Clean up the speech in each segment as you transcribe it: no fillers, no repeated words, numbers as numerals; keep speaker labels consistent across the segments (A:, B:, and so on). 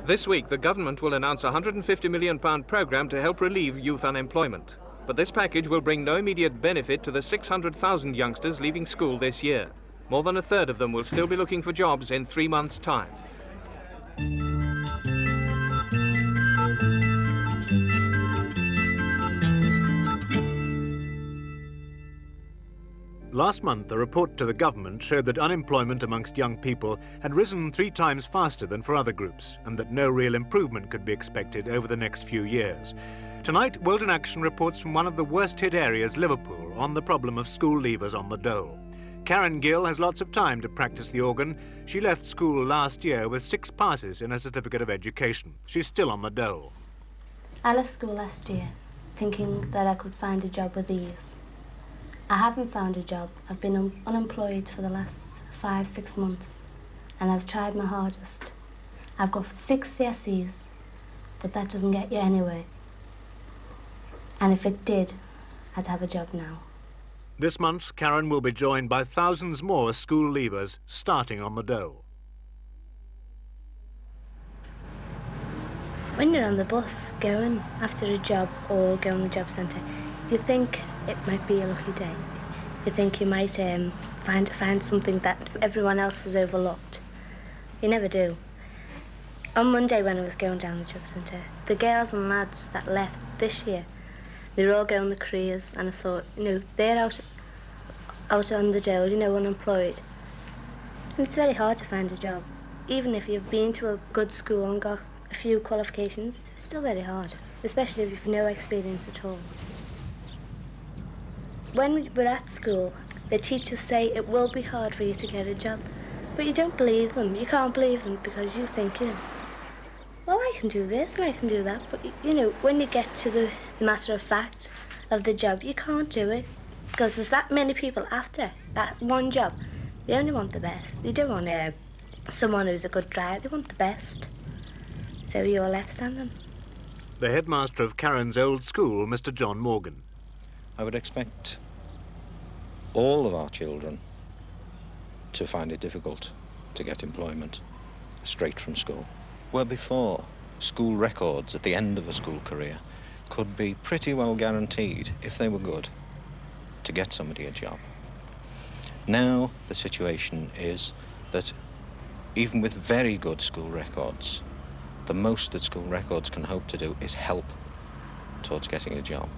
A: This week, the government will announce a £150 million programme to help relieve youth unemployment. But this package will bring no immediate benefit to the 600,000 youngsters leaving school this year. More than a third of them will still be looking for jobs in 3 months' time.
B: Last month, a report to the government showed that unemployment amongst young people had risen 3 times faster than for other groups, and that no real improvement could be expected over the next few years. Tonight, World in Action reports from one of the worst-hit areas, Liverpool, on the problem of school leavers on the Dole. Karen Gill has lots of time to practice the organ. She left school last year with 6 passes in her certificate of education. She's still on the Dole.
C: I left school last year, thinking that I could find a job with ease. I haven't found a job. I've been unemployed for the last 5-6 months, and I've tried my hardest. I've got 6 CSEs, but that doesn't get you anywhere. And if it did, I'd have a job now.
B: This month, Karen will be joined by thousands more school leavers starting on the Dole.
C: When you're on the bus going after a job or going to the job centre, you think it might be a lucky day. You think you might find something that everyone else has overlooked. You never do. On Monday when I was going down the job centre, the girls and lads that left this year, they were all going the careers, and I thought, they're out on the Dole, unemployed. And it's very hard to find a job. Even if you've been to a good school and got a few qualifications, it's still very hard, especially if you've no experience at all. When we're at school, the teachers say it will be hard for you to get a job, but you don't believe them. You can't believe them because you think, well, I can do this and I can do that, but when you get to the matter of fact of the job, you can't do it because there's that many people after that one job. They only want the best. They don't want someone who's a good driver. They want the best. So you're left standing.
B: The headmaster of Karen's old school, Mr. John Morgan.
D: I would expect all of our children to find it difficult to get employment straight from school. Where before, school records at the end of a school career could be pretty well guaranteed, if they were good, to get somebody a job. Now the situation is that even with very good school records, the most that school records can hope to do is help towards getting a job.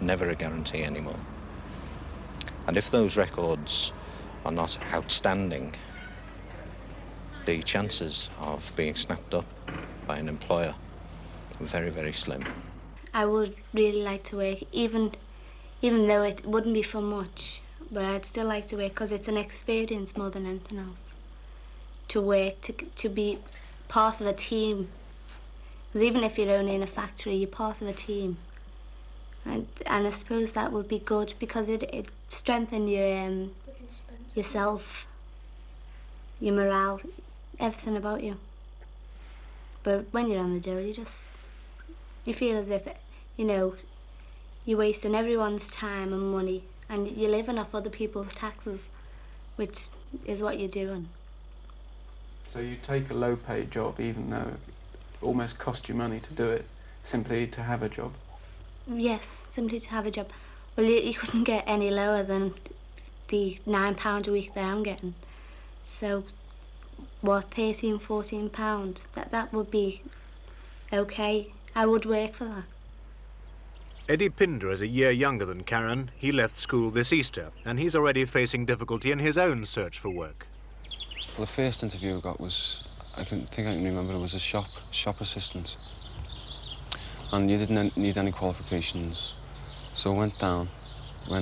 D: Never a guarantee anymore. And if those records are not outstanding, the chances of being snapped up by an employer are very, very slim.
C: I would really like to work, even though it wouldn't be for much, but I'd still like to work because it's an experience more than anything else. To work, to be part of a team. Because even if you're only in a factory, you're part of a team. And I suppose that would be good because it strengthens yourself, your morale, everything about you. But when you're on the Dole, you feel as if, you're wasting everyone's time and money, and you're living off other people's taxes, which is what you're doing.
E: So you take a low-paid job, even though it almost costs you money to do it, simply to have a job?
C: Yes, simply to have a job. Well, you couldn't get any lower than the £9 a week that I'm getting. So, what, £13, £14? That would be okay. I would work for that.
B: Eddie Pinder is a year younger than Karen. He left school this Easter, and he's already facing difficulty in his own search for work.
F: Well, the first interview I got was, I can remember, it was a shop assistant. And you didn't need any qualifications. So I went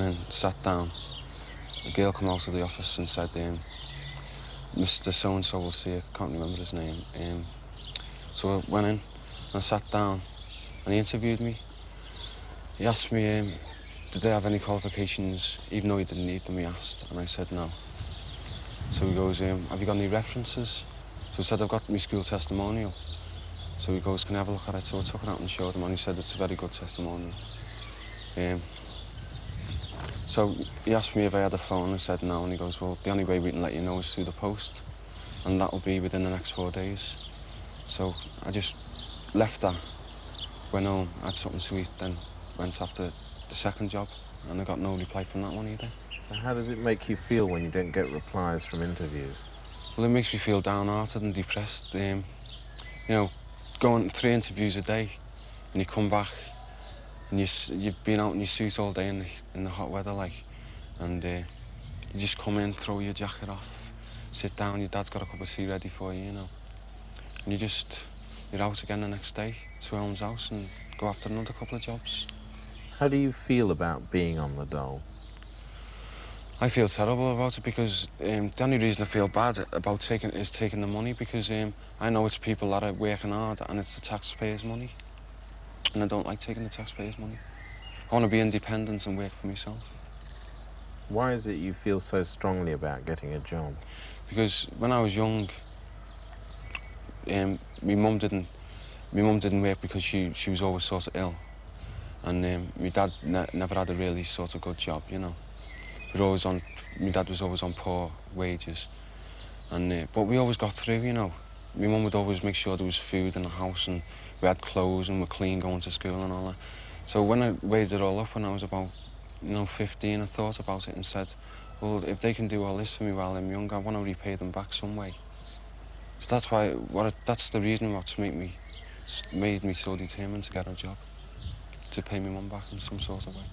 F: in, sat down. A girl came out of the office and said, Mr. So-and-so will see you. I can't remember his name. So I went in and I sat down and he interviewed me. He asked me, did I have any qualifications, even though he didn't need them, he asked, and I said no. So he goes, have you got any references? So I said, I've got my school testimonial. So he goes, can I have a look at it? So I took it out and showed him, and he said it's a very good testimonial. So he asked me if I had a phone. I said no, and he goes, well, the only way we can let you know is through the post, and that'll be within the next 4 days. So I just left that, went home, had something to eat, then went after the second job, and I got no reply from that one either.
G: So how does it make you feel when you don't get replies from interviews?
F: Well, it makes me feel downhearted and depressed. You know, going 3 interviews a day, and you come back, and you've been out in your suit all day in the hot weather, like, and you just come in, throw your jacket off, sit down, your dad's got a cup of tea ready for you, you know, and you're out again the next day to Elm's house and go after another couple of jobs.
G: How do you feel about being on the dole?
F: I feel terrible about it because the only reason I feel bad about taking the money, because I know it's people that are working hard and it's the taxpayers' money, and I don't like taking the taxpayers' money. I want to be independent and work for myself.
G: Why is it you feel so strongly about getting a job?
F: Because when I was young, my mum didn't work because she was always sort of ill, and my dad never had a really sort of good job, you know. My dad was always on poor wages, and but we always got through, you know. My mum would always make sure there was food in the house and we had clothes and we're clean going to school and all that. So when I weighed it all up when I was about, 15, I thought about it and said, well, if they can do all this for me while I'm young, I want to repay them back some way. So that's the reason what's made me so determined to get a job, to pay my mum back in some sort of way.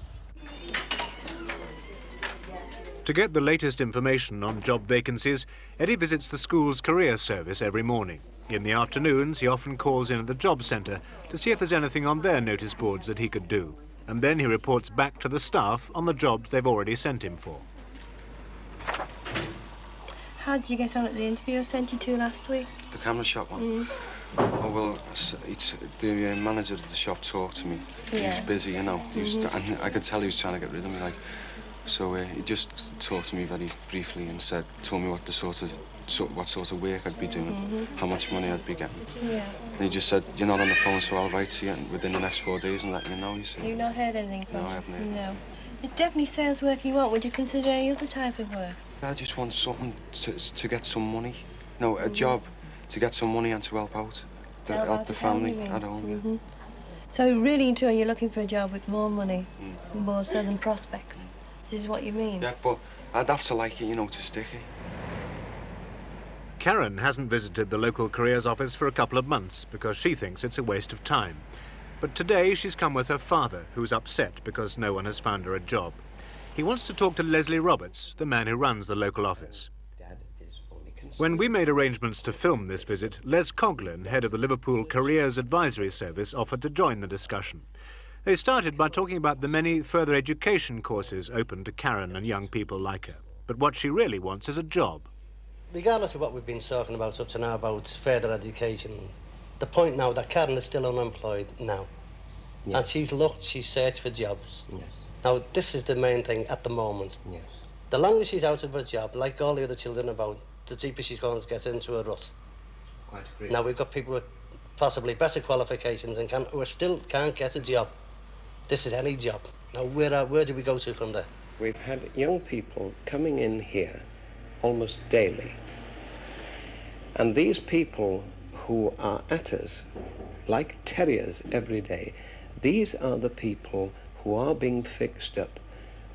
B: To get the latest information on job vacancies, Eddie visits the school's career service every morning. In the afternoons, he often calls in at the job centre to see if there's anything on their notice boards that he could do. And then he reports back to the staff on the jobs they've already sent him for.
H: How did you get on at the interview I sent you to last week?
F: The camera shop one? Oh, well, the manager of the shop talked to me. He was busy, you know. And I could tell he was trying to get rid of me, like. So he just talked to me very briefly and told me what sort of work I'd be doing, how much money I'd be getting.
H: Yeah.
F: And he just said, you're not on the phone, so I'll write to you within the next 4 days and let you know, you see.
H: You've not heard anything from him?
F: No, I haven't heard.
H: No. It's definitely sales work you want. Would you consider any other type of work?
F: I just want something to get some money. No, a job to get some money and to help out. Help the family at home, yeah.
H: So really and truly, you're looking for a job with more money, more so than prospects. This is what you mean?
F: Yeah, but I'd have to like it, to stick it.
B: Karen hasn't visited the local careers office for a couple of months because she thinks it's a waste of time. But today she's come with her father, who's upset because no one has found her a job. He wants to talk to Leslie Roberts, the man who runs the local office. When we made arrangements to film this visit, Les Coughlin, head of the Liverpool Careers Advisory Service, offered to join the discussion. They started by talking about the many further education courses open to Karen and young people like her. But what she really wants is a job.
I: Regardless of what we've been talking about up to now about further education, the point now that Karen is still unemployed now. Yes. And she's searched for jobs. Yes. Now, this is the main thing at the moment. Yes. The longer she's out of a job, like all the other children about, the deeper she's going to get into a rut. Quite agree. Now, we've got people with possibly better qualifications and who still can't get a job. This is any job. Now, where do we go to from there?
J: We've had young people coming in here almost daily. And these people who are at us, like terriers every day, these are the people who are being fixed up.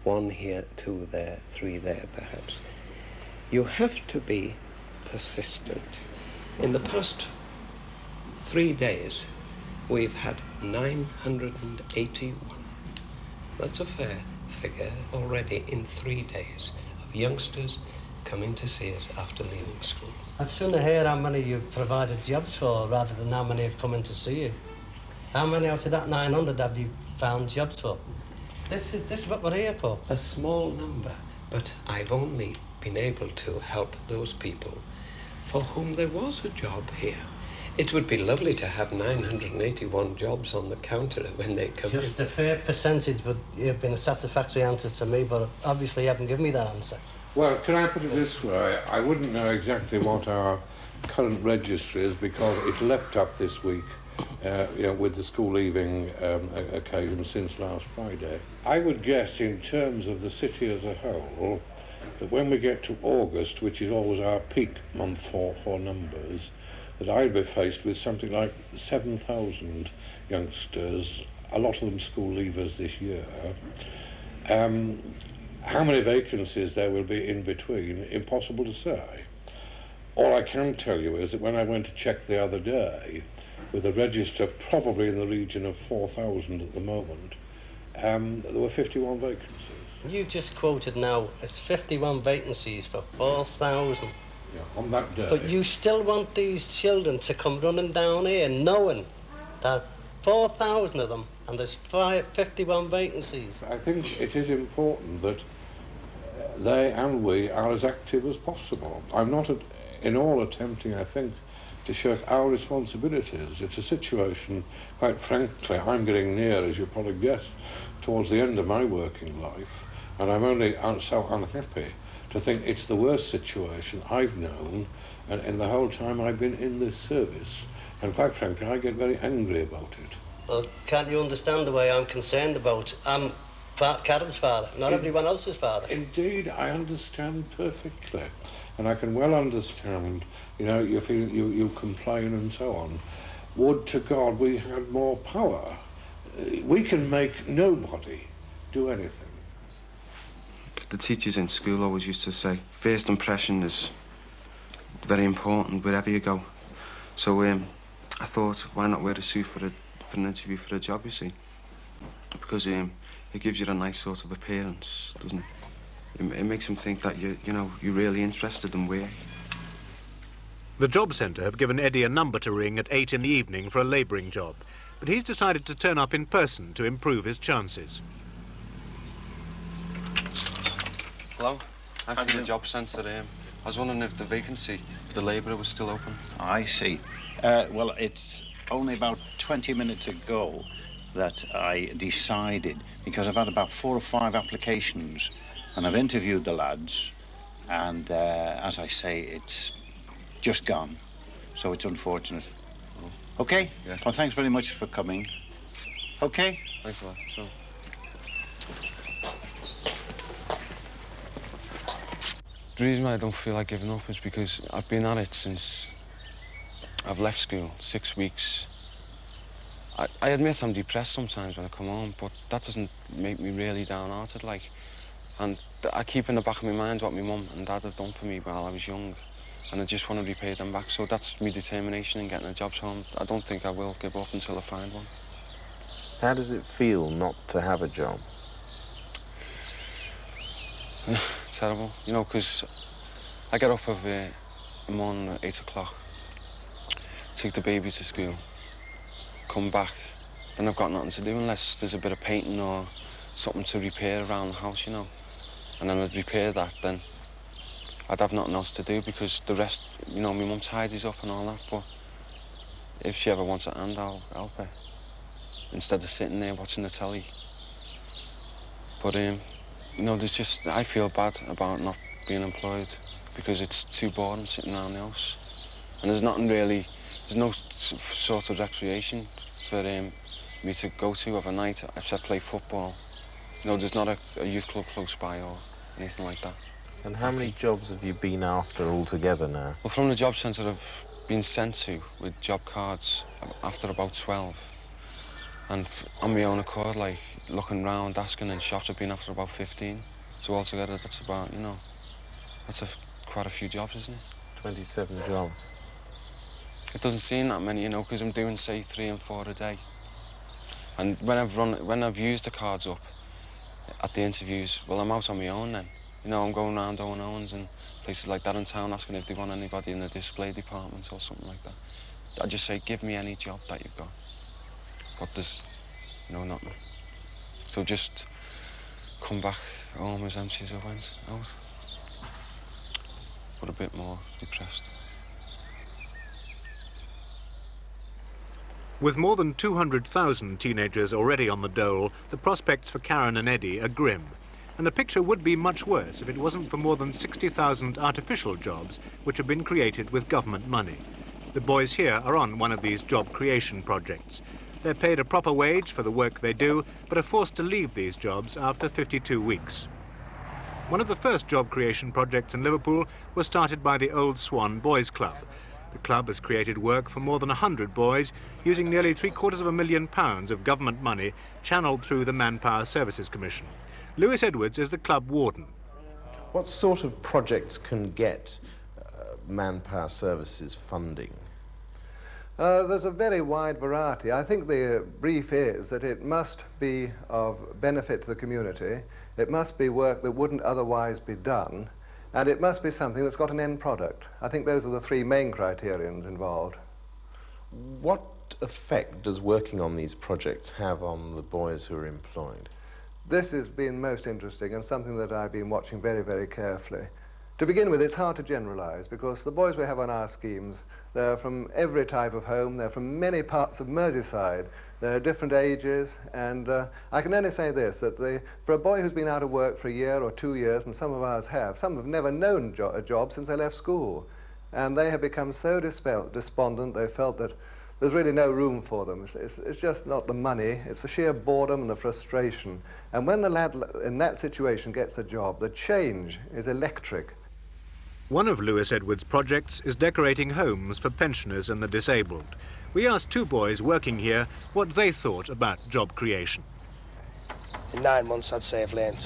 J: 1 here, 2 there, 3 there, perhaps. You have to be persistent. In the past 3 days, we've had 981. That's a fair figure already in 3 days of youngsters coming to see us after leaving school.
I: I'd sooner hear how many you've provided jobs for rather than how many have come in to see you. How many out of that 900 have you found jobs for? This is what we're here for.
J: A small number, but I've only been able to help those people for whom there was a job here. It would be lovely to have 981 jobs on the counter when they come in.
I: Just a fair percentage would have been a satisfactory answer to me, but obviously you haven't given me that answer.
K: Well, can I put it this way? I wouldn't know exactly what our current register is because it leapt up this week, with the school leaving occasion since last Friday. I would guess in terms of the city as a whole, that when we get to August, which is always our peak month for numbers, that I'll be faced with something like 7,000 youngsters, a lot of them school leavers this year. How many vacancies there will be in between, impossible to say. All I can tell you is that when I went to check the other day, with a register probably in the region of 4,000 at the moment, there were 51 vacancies.
I: You've just quoted now, it's 51 vacancies for 4,000.
K: Yeah, on that day.
I: But you still want these children to come running down here knowing that 4,000 of them and there's 51 vacancies.
K: I think it is important that they and we are as active as possible. I'm not in all attempting, I think, to shirk our responsibilities. It's a situation, quite frankly, I'm getting near, as you probably guess, towards the end of my working life, and I'm only so unhappy to think it's the worst situation I've known and in the whole time I've been in this service. And quite frankly, I get very angry about it.
I: Well, can't you understand the way I'm concerned about? I'm Karen's father, not everyone else's father.
K: Indeed, I understand perfectly. And I can well understand, you know, you feel you complain and so on. Would to God we had more power. We can make nobody do anything.
F: The teachers in school always used to say, first impression is very important wherever you go. So I thought, why not wear a suit for an interview for a job, you see? Because it gives you a nice sort of appearance, doesn't it? It makes them think that you're really interested in work.
B: The job centre have given Eddie a number to ring at 8 in the evening for a labouring job, but he's decided to turn up in person to improve his chances.
F: Hello, I'm from the job centre. I was wondering if the vacancy for the labourer was still open.
L: I see. Well, it's only about 20 minutes ago that I decided, because I've had about 4 or 5 applications, and I've interviewed the lads, and as I say, it's just gone. So it's unfortunate. Oh. Okay? Yeah. Well, thanks very much for coming. Okay?
F: Thanks a lot. It's fine. The reason why I don't feel like giving up is because I've been at it since I've left school, 6 weeks. I admit I'm depressed sometimes when I come home, but that doesn't make me really downhearted, like. And I keep in the back of my mind what my mum and dad have done for me while I was young, and I just want to repay them back. So that's my determination in getting a job, so I don't think I will give up until I find one.
G: How does it feel not to have a job?
F: Terrible, you know, because I get up every morning at 8 o'clock, take the baby to school, come back, then I've got nothing to do unless there's a bit of painting or something to repair around the house, you know. And then I'd repair that, then I'd have nothing else to do because the rest, you know, my mum tidies up and all that, but if she ever wants a hand, I'll help her, instead of sitting there watching the telly. But, you know, I feel bad about not being employed because it's too boring sitting around the house. And there's nothing really, there's no sort of recreation for me to go to of a night. If I play football, you know, there's not a youth club close by or anything like that.
G: And how many jobs have you been after altogether now?
F: Well, from the job centre I've been sent to with job cards after about 12. And on my own accord, like, looking round, asking in shops, I've been after about 15. So altogether, that's about, you know, that's quite a few jobs, isn't it?
G: 27 jobs.
F: It doesn't seem that many, you know, because I'm doing, say, 3 and 4 a day. And when I've used the cards up at the interviews, well, I'm out on my own then. You know, I'm going around Owen Owens and places like that in town asking if they want anybody in the display department or something like that. I just say, give me any job that you've got. But there's, you know, nothing. So just come back home as empty as I went out, but a bit more depressed.
B: With more than 200,000 teenagers already on the dole, the prospects for Karen and Eddie are grim. And the picture would be much worse if it wasn't for more than 60,000 artificial jobs which have been created with government money. The boys here are on one of these job creation projects. They're paid a proper wage for the work they do, but are forced to leave these jobs after 52 weeks. One of the first job creation projects in Liverpool was started by the Old Swan Boys Club. The club has created work for more than 100 boys using nearly £750,000 of government money channelled through the Manpower Services Commission. Lewis Edwards is the club warden.
G: What sort of projects can get Manpower Services funding?
M: There's a very wide variety. I think the brief is that it must be of benefit to the community, it must be work that wouldn't otherwise be done, and it must be something that's got an end product. I think those are the three main criterions involved.
G: What effect does working on these projects have on the boys who are employed?
M: This has been most interesting and something that I've been watching very, very carefully. To begin with, it's hard to generalise because the boys we have on our schemes, they're from every type of home, they're from many parts of Merseyside, they're different ages, and I can only say this, that for a boy who's been out of work for a year or 2 years, and some of ours have, some have never known a job since they left school, and they have become so despondent, they felt that there's really no room for them. It's just not the money, it's the sheer boredom and the frustration. And when the lad in that situation gets a job, the change is electric.
B: One of Lewis Edwards' projects is decorating homes for pensioners and the disabled. We asked 2 boys working here what they thought about job creation.
N: In 9 months, I'd say I've learned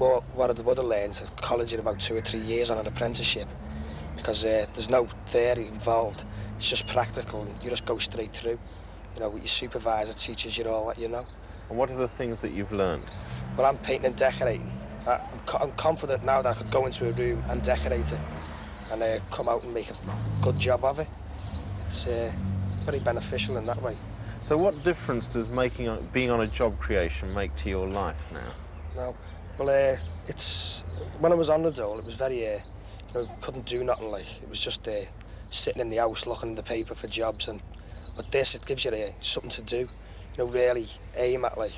N: more what I would have learned at college in about 2 or 3 years on an apprenticeship, because there's no theory involved. It's just practical. You just go straight through. You know, with your supervisor teaches you all that you know.
G: And what are the things that you've learned?
N: Well, I'm painting and decorating. I'm confident now that I could go into a room and decorate it and come out and make a good job of it. It's very beneficial in that way.
G: So what difference does being on a job creation make to your life now?
N: No, well, when I was on the Dole, it was very, couldn't do nothing, like. It was just sitting in the house looking in the paper for jobs, but this, it gives you something to do, really aim at, like.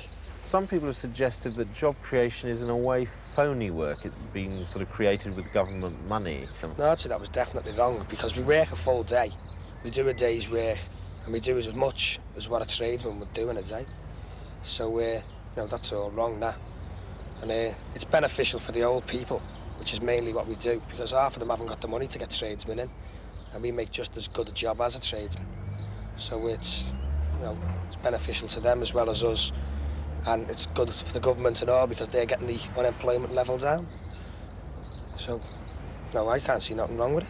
G: Some people have suggested that job creation is in a way phony work. It's been sort of created with government money.
N: No, actually that was definitely wrong, because we work a full day. We do a day's work, and we do as much as what a tradesman would do in a day. So, that's all wrong now. And it's beneficial for the old people, which is mainly what we do, because half of them haven't got the money to get tradesmen in, and we make just as good a job as a tradesman. So it's, it's beneficial to them as well as us. And it's good for the government and all, because they're getting the unemployment level down. So, no, I can't see nothing wrong with it.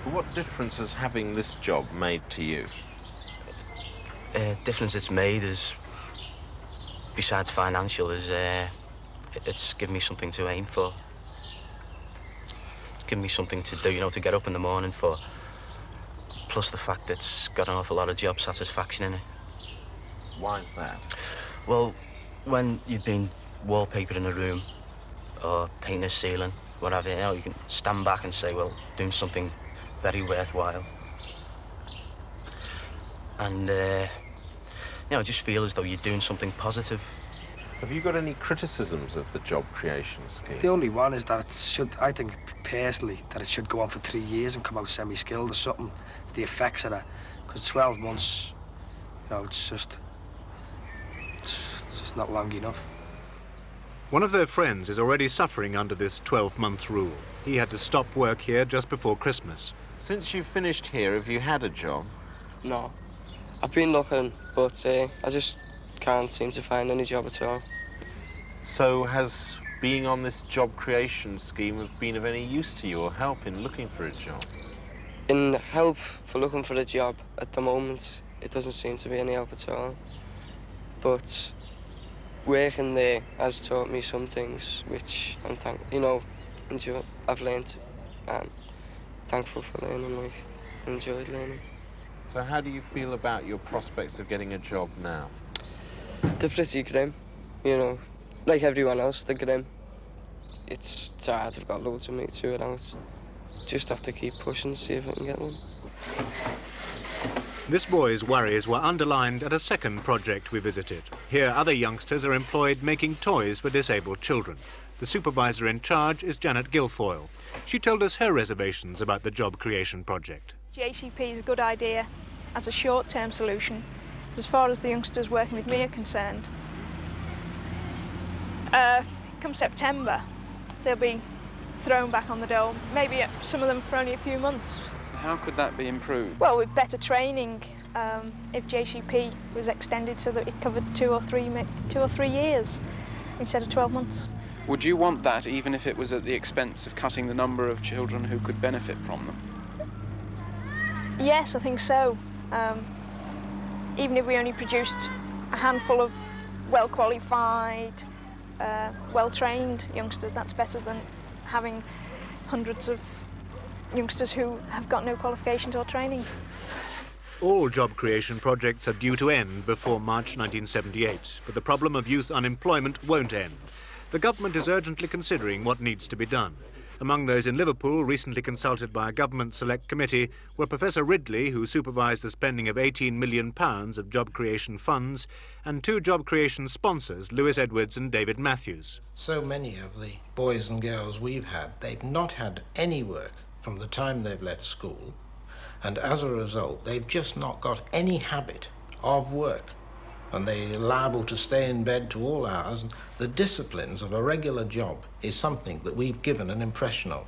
G: But what difference has having this job made to you?
O: Difference it's made is, besides financial, is it's given me something to aim for. It's given me something to do, to get up in the morning for. Plus the fact that it's got an awful lot of job satisfaction in it.
G: Why is that?
O: Well, when you've been wallpapering a room or painting a ceiling, whatever, you can stand back and say, well, doing something very worthwhile. And, just feel as though you're doing something positive.
G: Have you got any criticisms of the job creation scheme?
N: The only one is that I think personally, that it should go on for 3 years and come out semi-skilled or something. It's the effects of that. Because 12 months, it's just not long enough.
B: One of their friends is already suffering under this 12-month rule. He had to stop work here just before Christmas.
G: Since you finished here, have you had a job?
P: No. I've been looking, but I just can't seem to find any job at all.
G: So has being on this job creation scheme been of any use to you or help in looking for a job?
P: In help for looking for a job at the moment, it doesn't seem to be any help at all. But working there has taught me some things which I've learned, and thankful for learning, enjoyed learning.
G: So how do you feel about your prospects of getting a job now?
P: They're pretty grim, like everyone else, they're grim. It's hard, I've got loads of mates who are out. Just have to keep pushing, see if I can get one.
B: This boy's worries were underlined at a second project we visited. Here, other youngsters are employed making toys for disabled children. The supervisor in charge is Janet Guilfoyle. She told us her reservations about the job creation project.
Q: JCP is a good idea as a short-term solution, as far as the youngsters working with me are concerned. Come September, they'll be thrown back on the dole, maybe some of them for only a few months.
E: How could that be improved?
Q: Well, with better training, if JCP was extended so that it covered 2 or 3 years instead of 12 months.
E: Would you want that even if it was at the expense of cutting the number of children who could benefit from them?
Q: Yes, I think so. Even if we only produced a handful of well-qualified, well-trained youngsters, that's better than having hundreds of youngsters who have got no qualifications or training.
B: All job creation projects are due to end before March 1978, but the problem of youth unemployment won't end. The government is urgently considering what needs to be done. Among those in Liverpool recently consulted by a government select committee were Professor Ridley, who supervised the spending of £18 million of job creation funds, and 2 job creation sponsors, Lewis Edwards and David Matthews.
R: So many of the boys and girls we've had, they've not had any work from the time they've left school, and as a result they've just not got any habit of work, and they're liable to stay in bed to all hours. And the disciplines of a regular job is something that we've given an impression of.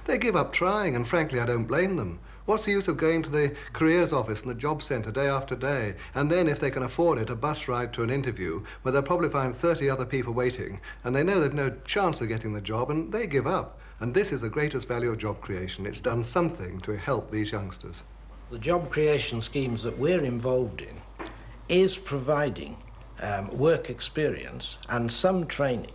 M: They give up trying, and frankly I don't blame them. What's the use of going to the careers office and the job centre day after day, and then, if they can afford it, a bus ride to an interview where they'll probably find 30 other people waiting, and they know they've no chance of getting the job, and they give up. And this is the greatest value of job creation. It's done something to help these youngsters.
R: The job creation schemes that we're involved in is providing work experience and some training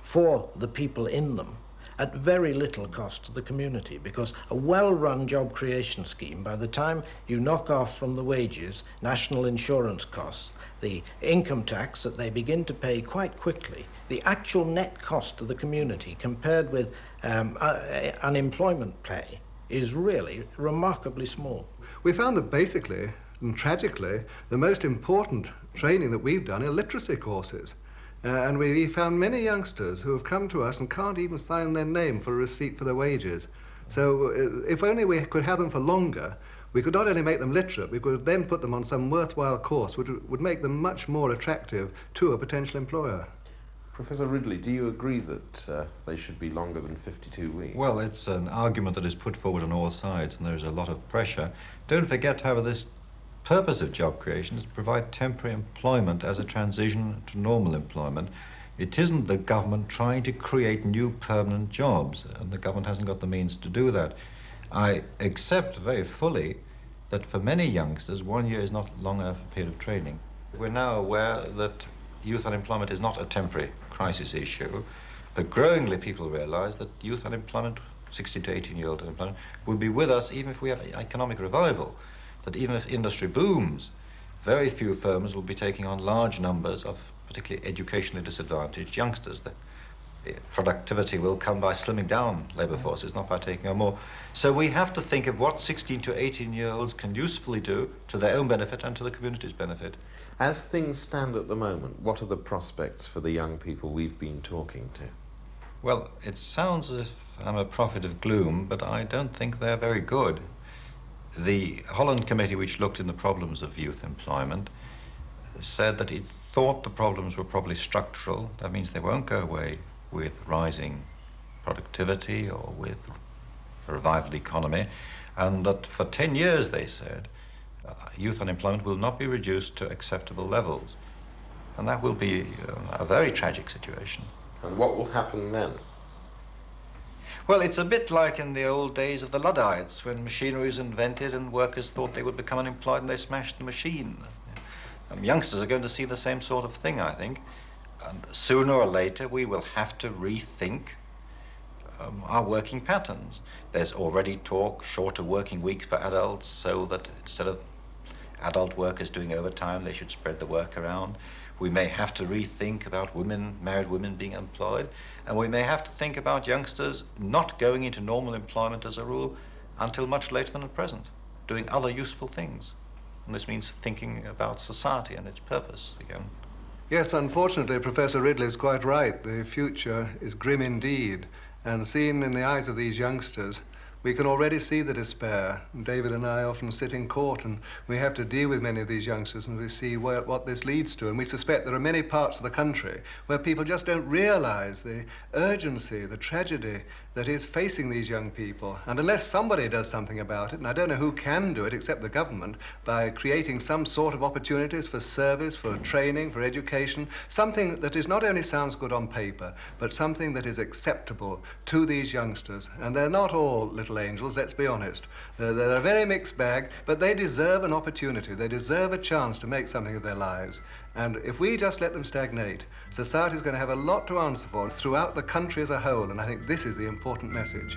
R: for the people in them at very little cost to the community, because a well-run job creation scheme, by the time you knock off from the wages, national insurance costs, the income tax that they begin to pay quite quickly, the actual net cost to the community compared with unemployment pay is really remarkably small.
M: We found that basically, and tragically, the most important training that we've done are literacy courses. And we found many youngsters who have come to us and can't even sign their name for a receipt for their wages. So if only we could have them for longer, we could not only make them literate, we could then put them on some worthwhile course which would make them much more attractive to a potential employer.
G: Professor Ridley, do you agree that they should be longer than 52 weeks?
S: Well, it's an argument that is put forward on all sides, and there's a lot of pressure. Don't forget, however, this purpose of job creation is to provide temporary employment as a transition to normal employment. It isn't the government trying to create new permanent jobs, and the government hasn't got the means to do that. I accept very fully that for many youngsters, 1 year is not long enough a period of training. We're now aware that youth unemployment is not a temporary crisis issue, but growingly people realize that youth unemployment, 16 to 18-year-old unemployment, will be with us even if we have economic revival. That even if industry booms, very few firms will be taking on large numbers of particularly educationally disadvantaged youngsters. The productivity will come by slimming down labour forces, not by taking on more. So we have to think of what 16 to 18-year-olds can usefully do to their own benefit and to the community's benefit.
G: As things stand at the moment, what are the prospects for the young people we've been talking to?
S: Well, it sounds as if I'm a prophet of gloom, but I don't think they're very good. The Holland Committee, which looked in the problems of youth employment, said that it thought the problems were probably structural. That means they won't go away with rising productivity or with a revived economy, and that for 10 years, they said, youth unemployment will not be reduced to acceptable levels. And that will be a very tragic situation.
G: And what will happen then?
S: Well, it's a bit like in the old days of the Luddites, when machinery was invented and workers thought they would become unemployed and they smashed the machine. Youngsters are going to see the same sort of thing, I think. And sooner or later, we will have to rethink our working patterns. There's already talk, shorter working weeks for adults, so that instead of adult workers doing overtime, they should spread the work around. We may have to rethink about married women being employed, and we may have to think about youngsters not going into normal employment as a rule until much later than at present, doing other useful things. And this means thinking about society and its purpose again.
M: Yes, unfortunately, Professor Ridley is quite right. The future is grim indeed, and seen in the eyes of these youngsters, we can already see the despair. David and I often sit in court and we have to deal with many of these youngsters, and we see what this leads to. And we suspect there are many parts of the country where people just don't realize the urgency, the tragedy that is facing these young people. And unless somebody does something about it, and I don't know who can do it except the government, by creating some sort of opportunities for service, for training, for education, something that is not only sounds good on paper, but something that is acceptable to these youngsters. And they're not all little angels, let's be honest. They're a very mixed bag, but they deserve an opportunity. They deserve a chance to make something of their lives. And if we just let them stagnate, society is going to have a lot to answer for throughout the country as a whole, and I think this is the important message.